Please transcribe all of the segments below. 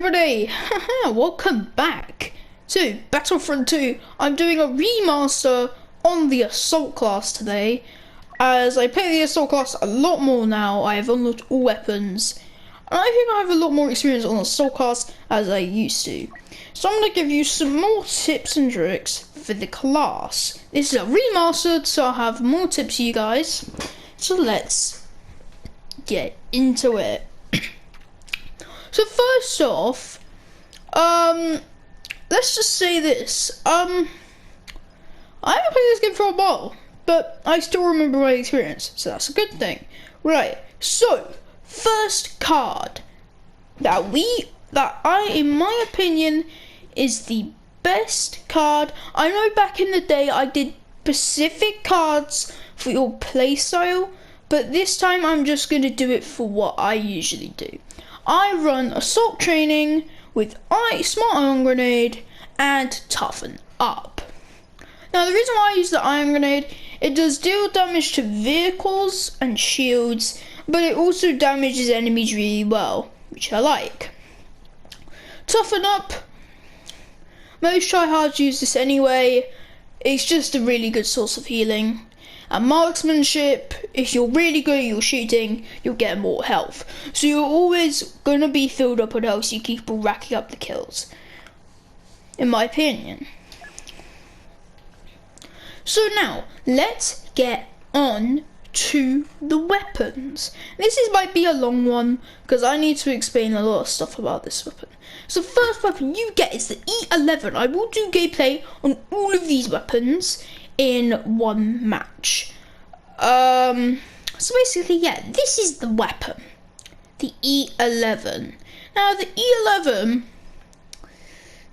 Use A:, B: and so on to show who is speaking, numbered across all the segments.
A: Everybody, welcome back to Battlefront 2. I'm doing a remaster on the Assault class today. As I play the Assault class a lot more now, I have unlocked all weapons. And I think I have a lot more experience on the Assault class as I used to. So I'm going to give you some more tips and tricks for the class. This is a remastered, so I'll have more tips for you guys. So let's get into it. So first off, let's just say this. I haven't played this game for a while, but I still remember my experience, so that's a good thing. Right, so first card that in my opinion, is the best card. I know back in the day I did specific cards for your playstyle, but this time I'm just going to do it for what I usually do. I run Assault Training with Smart Ion Grenade and Toughen Up. Now the reason why I use the Ion Grenade, it does deal damage to vehicles and shields, but it also damages enemies really well, which I like. Toughen Up, most tryhards use this anyway. It's just a really good source of healing. And marksmanship, if you're really good at your shooting, you'll get more health. So you're always going to be filled up on health, so you keep racking up the kills, in my opinion. So now, let's get on to the weapons. This might be a long one, because I need to explain a lot of stuff about this weapon. So the first weapon you get is the E11. I will do gameplay on all of these weapons in one match. So basically, yeah, this is the weapon, the E11. Now the E11,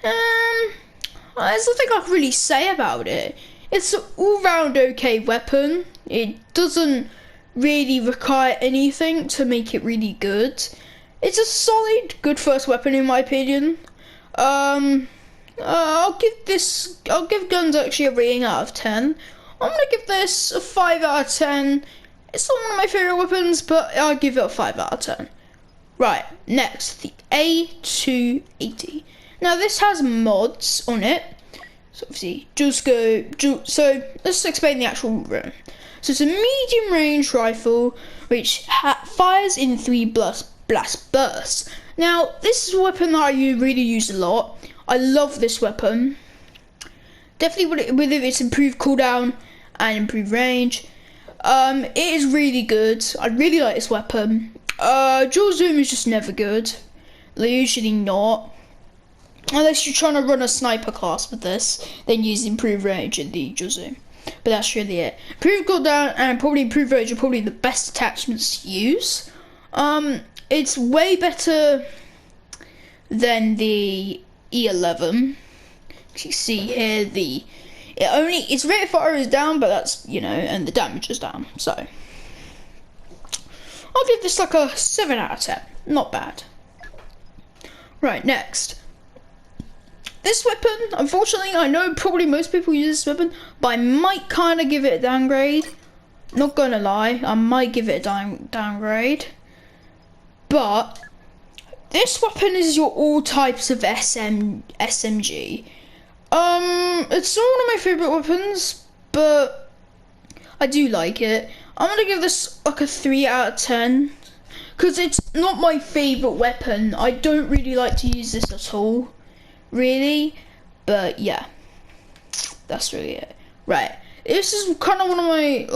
A: there's nothing I can really say about it. It's an all-round okay weapon. It doesn't really require anything to make it really good. It's a solid, good first weapon in my opinion. I'll give guns actually a rating out of 10. I'm gonna give this a 5 out of 10. It's not one of my favourite weapons, but I'll give it a 5 out of 10. Right, next, the A280. Now this has mods on it. So obviously, so let's explain the actual run. So it's a medium range rifle, which fires in 3 blast bursts. Now, this is a weapon that I really use a lot. I love this weapon. Definitely with its improved cooldown and improved range. It is really good. I really like this weapon. Dual zoom is just never good. Usually not. Unless you're trying to run a sniper class with this, then use improved range and the dual zoom. But that's really it. Improved cooldown and probably improved range are probably the best attachments to use. It's way better than the E11. As you see here, its rate of fire is down, but that's, and the damage is down. So I'll give this like a 7 out of 10. Not bad. Right, next. This weapon, unfortunately, I know probably most people use this weapon, but I might kind of give it a downgrade. Not gonna lie, I might give it a downgrade. But this weapon is your all types of SMG. It's not one of my favourite weapons, but I do like it. I'm gonna give this like a 3 out of 10, because it's not my favourite weapon. I don't really like to use this at all, really. But yeah, that's really it. Right, this is kind of one of my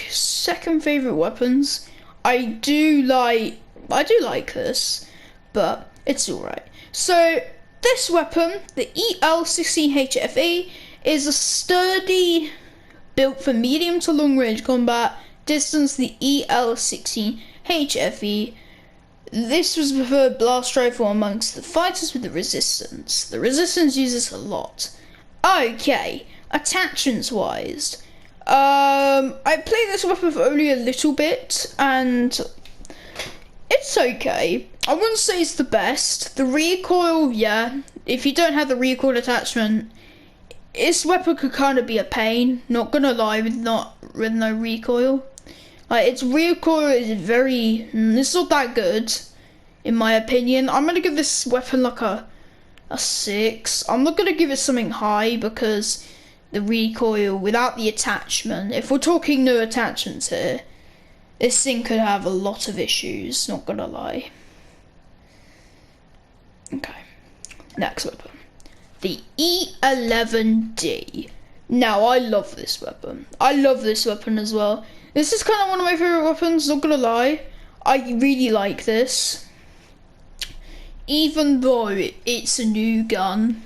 A: second favourite weapons. I do like this, but it's alright. So this weapon, the EL16HFE, is a sturdy, built for medium to long range combat. Distance, the EL16HFE. This was the preferred blast rifle amongst the fighters with the Resistance. The Resistance uses a lot. Okay, attachments wise. I played this weapon for only a little bit, and it's okay. I wouldn't say it's the best. The recoil, yeah. If you don't have the recoil attachment, this weapon could kind of be a pain. Not gonna lie, with no recoil. Its recoil is it's not that good. in my opinion. I'm gonna give this weapon like a 6. I'm not gonna give it something high because the recoil without the attachment, if we're talking no attachments here, this thing could have a lot of issues, not gonna lie. Okay, next weapon. The E11D. Now, I love this weapon. I love this weapon as well. This is kind of one of my favourite weapons, not gonna lie. I really like this. Even though it's a new gun,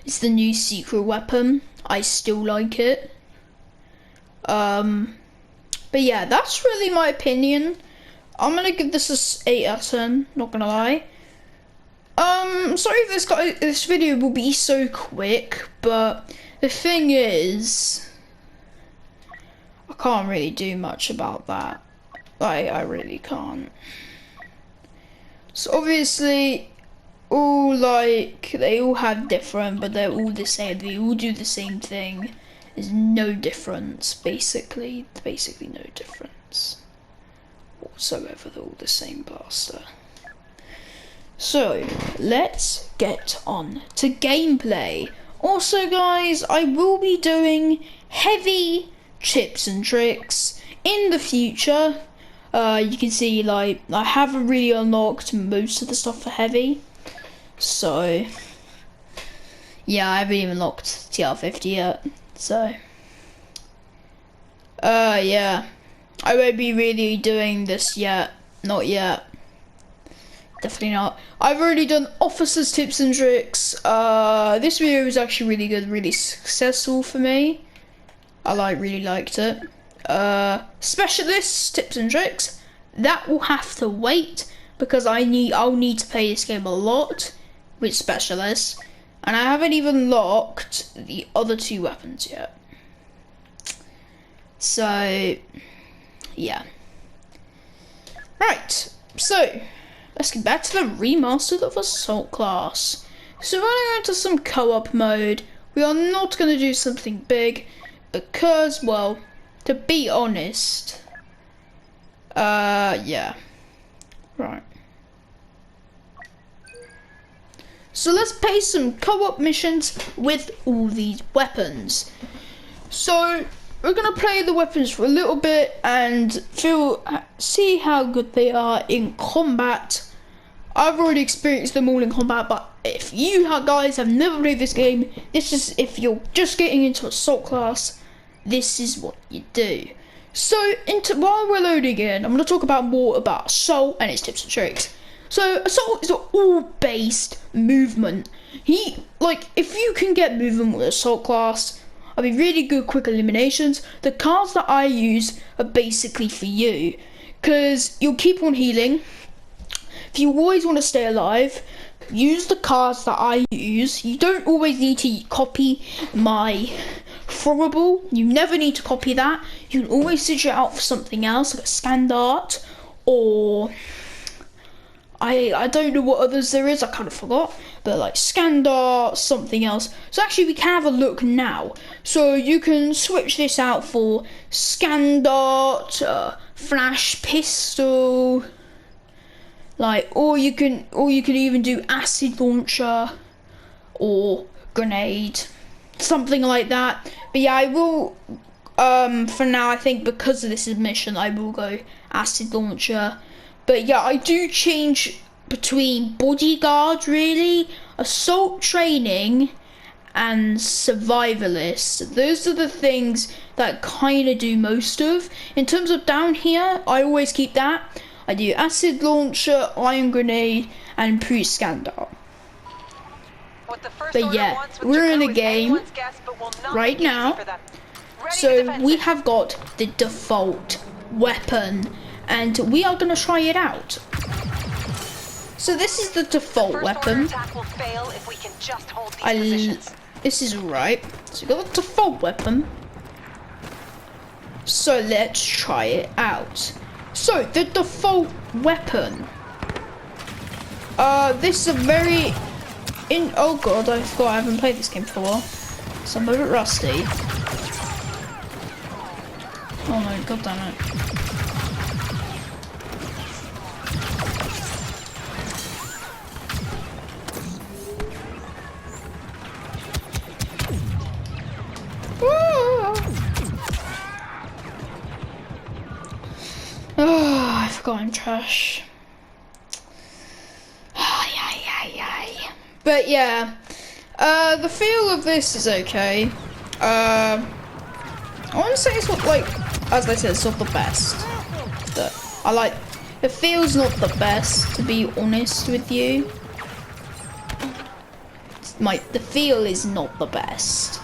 A: it's the new secret weapon, I still like it. But yeah, that's really my opinion. I'm gonna give this a 8 out of 10, not gonna lie. Sorry if this video will be so quick, but the thing is, I can't really do much about that. I really can't. So obviously, they all have different, but they're all the same. They all do the same thing. There's no difference, basically. Basically no difference whatsoever. They're all the same blaster. So, let's get on to gameplay. Also, guys, I will be doing heavy tips and tricks in the future. You can see, like, I haven't really unlocked most of the stuff for heavy. So, yeah, I haven't even unlocked TR50 yet. So, yeah, I won't be really doing this yet. Not yet. Definitely not. I've already done officers tips and tricks. This video was actually really good, really successful for me. I really liked it. Specialists tips and tricks, that will have to wait because I'll need to play this game a lot with specialists, and I haven't even locked the other 2 weapons yet. So yeah. Right, so let's get back to the remastered of Assault class. So we're going into some co-op mode. We are not going to do something big because, well, to be honest, yeah, right. So let's play some co-op missions with all these weapons. So we're gonna play the weapons for a little bit and see how good they are in combat. I've already experienced them all in combat, but if you guys have never played this game, if you're just getting into Assault class, this is what you do. So while we're loading in, I'm going to talk more about Assault and its tips and tricks. So Assault is an all-based movement. If you can get movement with Assault class, I'll be really good quick eliminations. The cards that I use are basically for you, because you'll keep on healing. If you always want to stay alive, use the cards that I use. You don't always need to copy my throwable. You never need to copy that. You can always switch it out for something else, like a scan dart, or I don't know what others there is, I kind of forgot, but like scan dart, something else. So actually we can have a look now. So you can switch this out for scan dart, flash pistol, or you can even do acid launcher or grenade, something like that. But yeah, I will for now, I think because of this mission, I will go acid launcher. But yeah, I do change between bodyguard, really, assault training, and survivalist. Those are the things that I kind of do most of. In terms of down here, I always keep that. I do acid launcher, iron grenade, and pre-scan dart. But yeah, we're in a game right now. So we have got the default weapon, and we are going to try it out. So this is the default weapon. This is alright. So we got the default weapon. So let's try it out. So the default weapon. This is a very oh god, I forgot I haven't played this game for a while. So I'm a bit rusty. Oh my god damn it. Oh, I forgot I'm trash. But yeah, the feel of this is okay. I want to say it's not like, as I said, it's not the best. The feel's not the best, to be honest with you. The feel is not the best.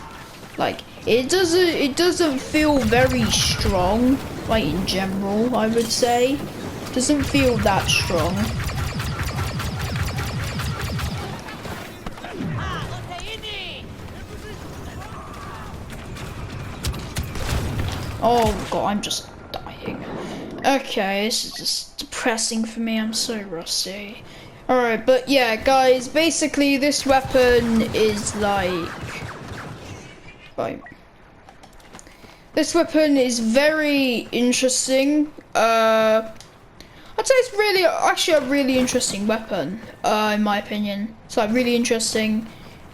A: Like, it doesn't feel very strong, like in general, I would say. It doesn't feel that strong. Oh god, I'm just dying. Okay, this is just depressing for me, I'm so rusty. Alright, but yeah, guys, basically this weapon is like... This weapon is very interesting. I'd say it's really, actually a really interesting weapon, in my opinion. It's like really interesting.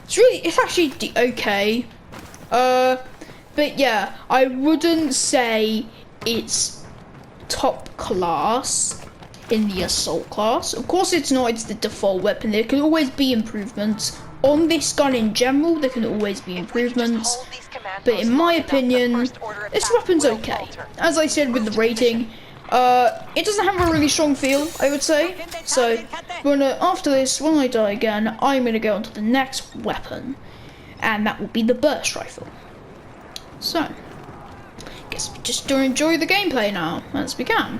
A: It's actually okay. But yeah, I wouldn't say it's top class in the assault class. Of course it's not, it's the default weapon. There can always be improvements. On this gun in general, there can always be improvements. But in my opinion, this weapon's okay. As I said with the rating, it doesn't have a really strong feel, I would say. So, after this, when I die again, I'm going to go on to the next weapon. And that will be the burst rifle. So, guess we just do enjoy the gameplay now, as we can.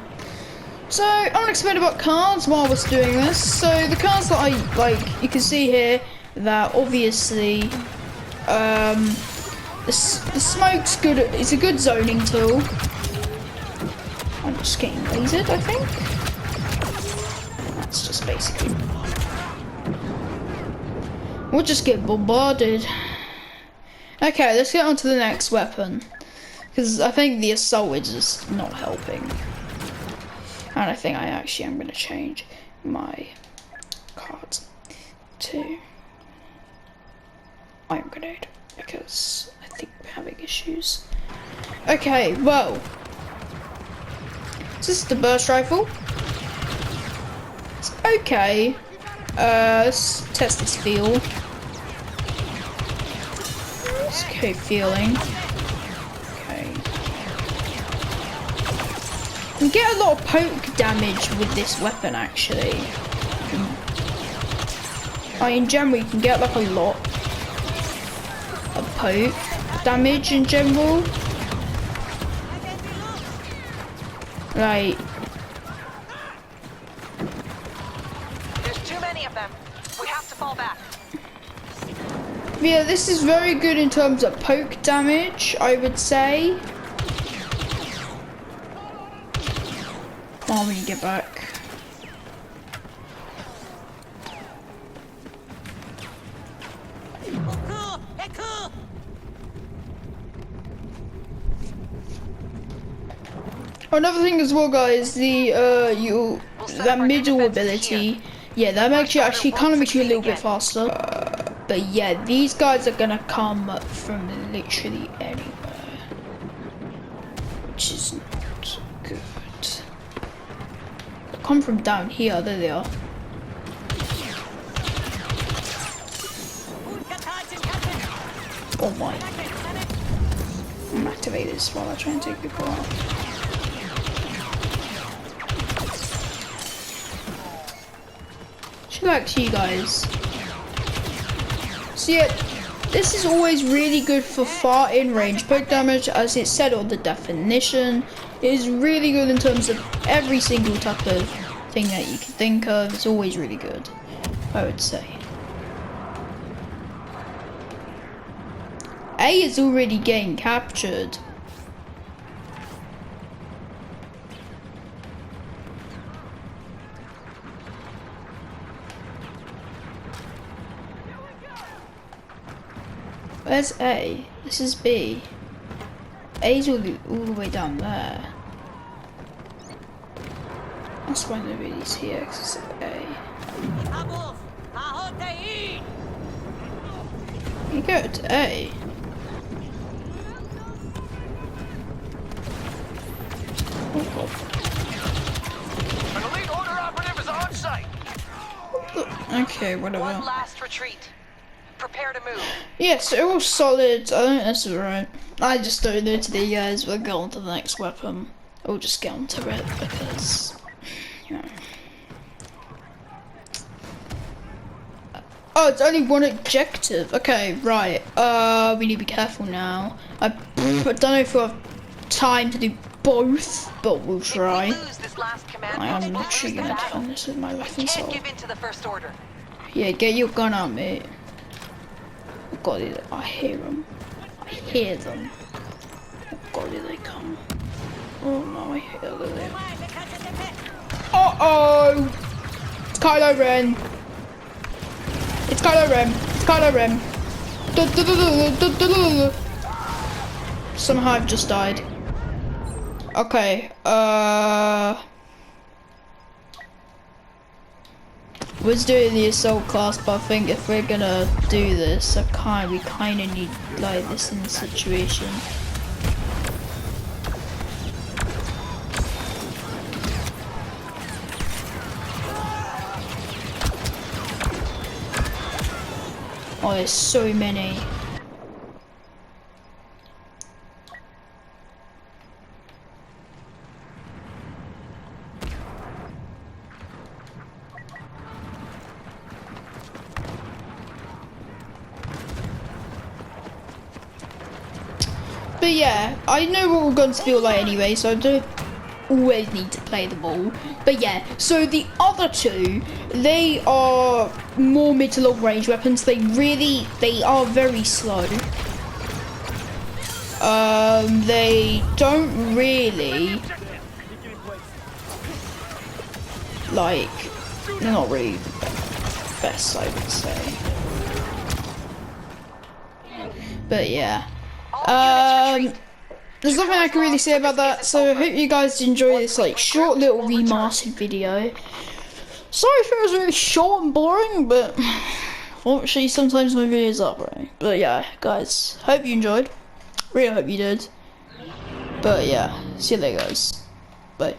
A: So, I want to explain about cards while I was doing this. So, the cards that I like, you can see here that obviously, the smoke's good. It's a good zoning tool. I'm just getting lasered, I think. That's just basically. We'll just get bombarded. Okay, let's get on to the next weapon. Because I think the assault is just not helping. And I think I actually am going to change my cards to Iron Grenade. Because I think we're having issues. Okay, well. This is the burst rifle. It's okay. Let's test this feel. It's okay feeling. Okay. You can get a lot of poke damage with this weapon actually. In general you can get like a lot of poke damage in general. Right.
B: There's too many of them. We have to fall back.
A: Yeah, this is very good in terms of poke damage, I would say. Oh, when you get back. Another thing as well, guys, that middle ability, yeah, that makes you actually kind of makes you a little bit faster. But yeah, these guys are gonna come from literally anywhere, which is not good. They'll come from down here. There they are. Oh my! I'm activate this while I try and take people out. Back to you guys. So yeah, this is always really good for far in range poke damage, as it said on the definition. It is really good in terms of every single type of thing that you can think of. It's always really good, I would say. A is already getting captured. Where's A? This is B. A's all the way down there. That's why nobody's here, because it's A. You go to A. Oh god. Okay,
B: One
A: whatever.
B: last retreat. Prepare to move.
A: Yes, they're all solid. I think this is right. I just don't know today, guys. We'll go on to the next weapon. We'll just get onto it because, you know. Oh, it's only one objective. Okay, right. We need to be careful now. I don't know if we'll have time to do both, but we'll try.
B: If we lose this last command
A: I am
B: post, we'll
A: literally
B: lose the
A: gonna
B: battle.
A: turn this with my
B: We
A: weapon
B: can't
A: so.
B: give in to the first order.
A: Yeah, get your gun out, mate. Oh god, I hear them. I hear them. Oh god, here they come. Oh no, I hear them. Uh-oh! It's Kylo Ren. It's Kylo Ren. It's Kylo Ren. Somehow I've just died. Okay, we're doing the assault class, but I think if we're gonna do this, we kinda need like this in the situation. Oh, there's so many. But yeah, I know what all guns feel like anyway, so I don't always need to play them all. But yeah, so the other two, they are more mid to long range weapons. They are very slow. They don't really, like, they're not really the best, I would say. But yeah. There's nothing I can really say about that, so I hope you guys enjoy this like short little remastered video. Sorry if it was really short and boring, but unfortunately sometimes my videos are boring. But yeah, guys, hope you enjoyed. Really hope you did. But yeah, see you later guys. Bye.